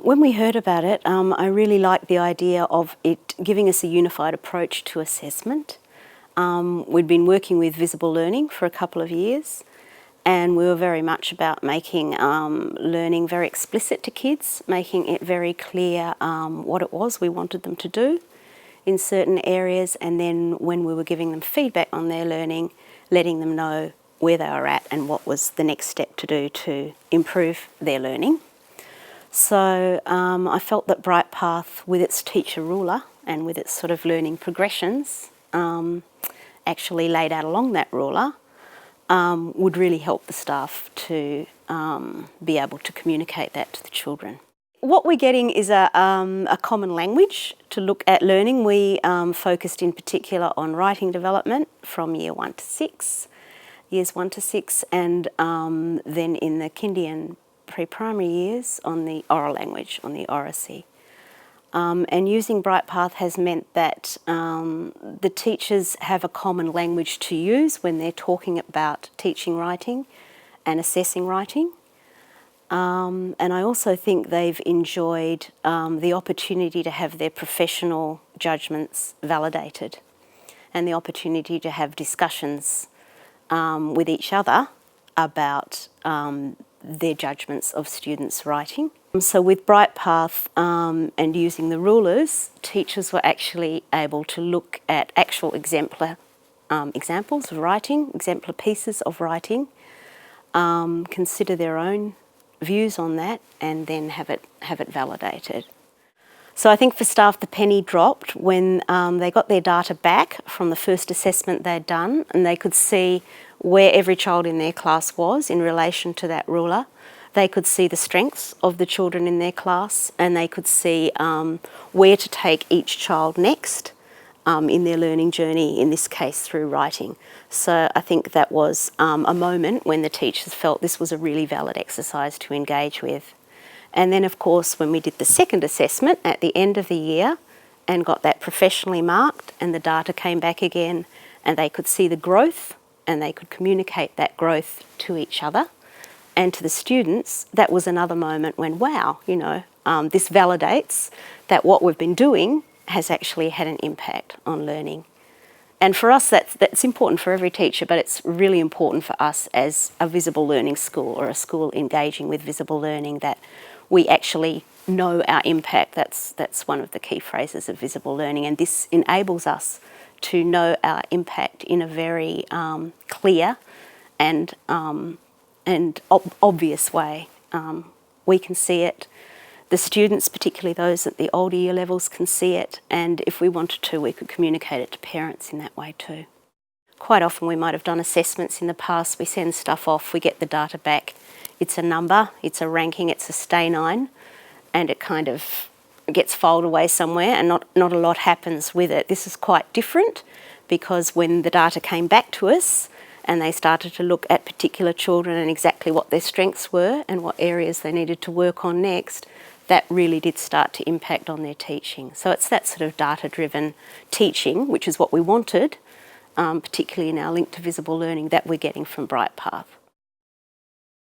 When we heard about it, I really liked the idea of it giving us a unified approach to assessment. We'd been working with visible learning for a couple of years, and we were very much about making learning very explicit to kids, making it very clear what it was we wanted them to do in certain areas, and then when we were giving them feedback on their learning, letting them know where they were at and what was the next step to do to improve their learning. So I felt that Brightpath, with its teacher ruler and with its sort of learning progressions, actually laid out along that ruler, would really help the staff to be able to communicate that to the children. What we're getting is a common language to look at learning. We focused in particular on writing development from years 1 to 6, and then in the kindy and pre-primary years on the oral language, on the oracy. And using Brightpath has meant that the teachers have a common language to use when they're talking about teaching writing and assessing writing. And I also think they've enjoyed the opportunity to have their professional judgments validated and the opportunity to have discussions with each other about their judgments of students' writing. So with Brightpath and using the rulers, teachers were actually able to look at actual exemplar examples of writing, exemplar pieces of writing, consider their own views on that, and then have it validated. So I think for staff the penny dropped when they got their data back from the first assessment they'd done, and they could see where every child in their class was in relation to that ruler. They could see the strengths of the children in their class, and they could see where to take each child next in their learning journey, in this case through writing. So I think that was a moment when the teachers felt this was a really valid exercise to engage with. And then of course when we did the second assessment at the end of the year and got that professionally marked, and the data came back again, and they could see the growth and they could communicate that growth to each other and to the students, that was another moment when, wow, you know, this validates that what we've been doing has actually had an impact on learning. And for us, that's important for every teacher, but it's really important for us as a visible learning school, or a school engaging with visible learning, that we actually know our impact. That's one of the key phrases of visible learning, and this enables us to know our impact in a very clear and obvious way. We can see it. The students, particularly those at the older year levels, can see it, and if we wanted to, we could communicate it to parents in that way too. Quite often we might have done assessments in the past, we send stuff off, we get the data back, it's a number, it's a ranking, it's a stay 9, and it kind of gets filed away somewhere, and not a lot happens with it. This is quite different, because when the data came back to us and they started to look at particular children and exactly what their strengths were and what areas they needed to work on next, that really did start to impact on their teaching. So it's that sort of data-driven teaching, which is what we wanted, particularly in our link to visible learning, that we're getting from Brightpath.